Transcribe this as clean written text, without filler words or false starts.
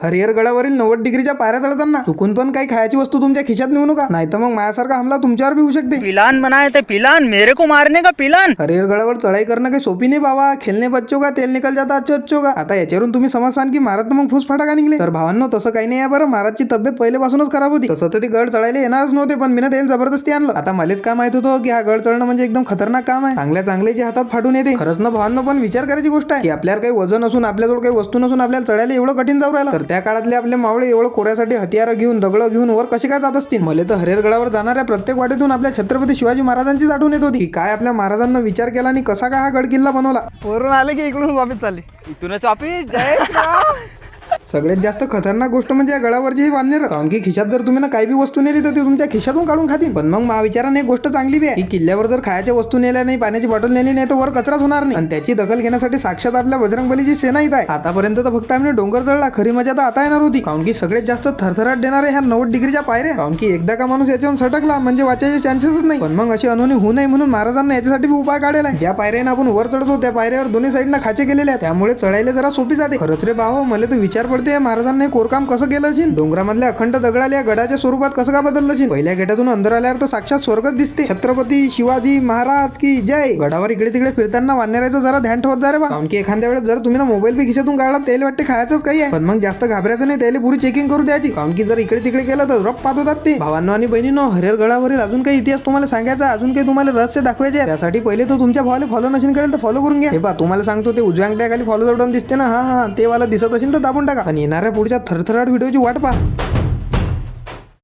हरिहर गडावरील 90 डिग्रीच्या पायऱ्या चढताना चुकून पण काही खायची वस्तू तुमच्या खिशात नेऊ नका, नाही तर मग माझ्यासारखा हमला तुमच्यावर बी होऊ शकते. पिलान बनाए थे पिलान, मेरे को मारने का पिलान. हरिहर गडावर चढाई करणं काही सोपी नाही बाबा. खेळणे बच्चो का तेल निकल जाता अच्छो का. आता याच्यावरून तुम्ही समजसान की महाराज मग फुसफाटा का निघले. तर भावांनो तसं काही नाही आहे बरं. महाराजची तब्येत पहिल्यापासूनच खराब होती. तसं तर ते गड चढायला येणारच नव्हते, पण मी तेल जबरदस्ती आणलं. आता मलाच काय माहित होतं की हा गड चढणं म्हणजे एकदम खतरनाक काम आहे. चांगल्या हातात फाटून येते. खरंच ना भावांनो, पण विचार करायची गोष्ट आहे की आपल्याला काही वजन असून आपल्याजवळ काही वस्तू नसून आपल्याला चढायला एवढं कठीण जाऊ राहिलं. तर त्या काळातले आपले मावळे एवढं कोऱ्यासाठी हत्यारं घेऊन दगड घेऊन वर कसे काय जात असतील. मला तर हरिहर गडावर जाणाऱ्या प्रत्येक वाटेतून आपल्या छत्रपती शिवाजी महाराजांचीच आठवण येत होती की काय आपल्या महाराजांना विचार केला आणि कसा काय हा गड किल्ला बनवला. वरून आले की इकडून वापस चालले. इथूनच वापिस जय श्रीराम. सगळ्यात जास्त खतरनाक गोष्ट म्हणजे या गडावरची ही वानर. कारण की खिशात जर तुम्ही ना काही बी वस्तू नेली तर ते तुमच्या खिशातून काढून खातील. पण मग महाविचाराने एक गोष्ट चांगली बी आहे की किल्ल्यावर जर खायच्या वस्तू नेल्या नाही, पाण्याची बॉटल नेली नाही तर वर कचराच होणार नाही. आणि त्याची दखल घेण्यासाठी साक्षात आपल्या बजरंगबलीची सेना इथं आहे. आतापर्यंत तर फक्त आम्ही डोंगर चढला, खरी मजा तर आता येणार होती. कारण की सगळ्यात जास्त थरथराट देणारे ह्या 90 डिग्रीच्या पायऱ्या. कारण की एकदा का माणूस याच्यावर सटकला म्हणजे वाचायचे चान्सेसच नाही. पण मग अशी अनहोनी होऊ नये म्हणून महाराजांना याच्यासाठी बी उपाय काढलेला आहे. ज्या पायऱ्याने आपण वर चढतो त्या पायऱ्यावर दोन्ही साईडना खाचे केलेले आहेत, त्यामुळे चढायला जरा सोपी जाते. खरंच रे भाऊ, मला तर विचार पडते महाराजांना कोरकाम कसं केलं असेल. डोंगरामधल्या अखंड दगडाला या गडाच्या स्वरूपात कसं का बदललं असेल. पहिल्या गेटातून अंदर आल्यावर तर साक्षात स्वर्गच दिसते. छत्रपती शिवाजी महाराज की जय. गडावर इकडे तिकडे फिरताना वानराचं जरा ध्यान ठेवत जा रे बा. कारण की एखाद्या वेळेस जर तुम्ही ना मोबाईल बी खिशातून काढला त्याला वाटते खायचंच काही आहे, पण मग जास्त घाबरायचं नाही. त्याला पुरी चेकिंग करू द्यायची. कारण की जर इकडे तिकडे केलं तर रफ पाहत होतात ते. भावांनो आणि बहिणींनो, हरिहर गडावरील अजून काही इतिहास तुम्हाला सांगायचा, अजून काही तुम्हाला रहस्य दाखवायचे आहे. त्यासाठी पहिले तो तुमच्या भावाला फॉलो नसेल करेल तर फॉलो करून घ्या. हे बा तुम्हाला सांगतो, ते उजव्या अंगठ्याखाली फॉलो बटन दिसते ना, हा ते वाला दिसत असेल तर दाबून टाका आणि येणाऱ्या पुढच्या थरथराट व्हिडिओची वाट पहा.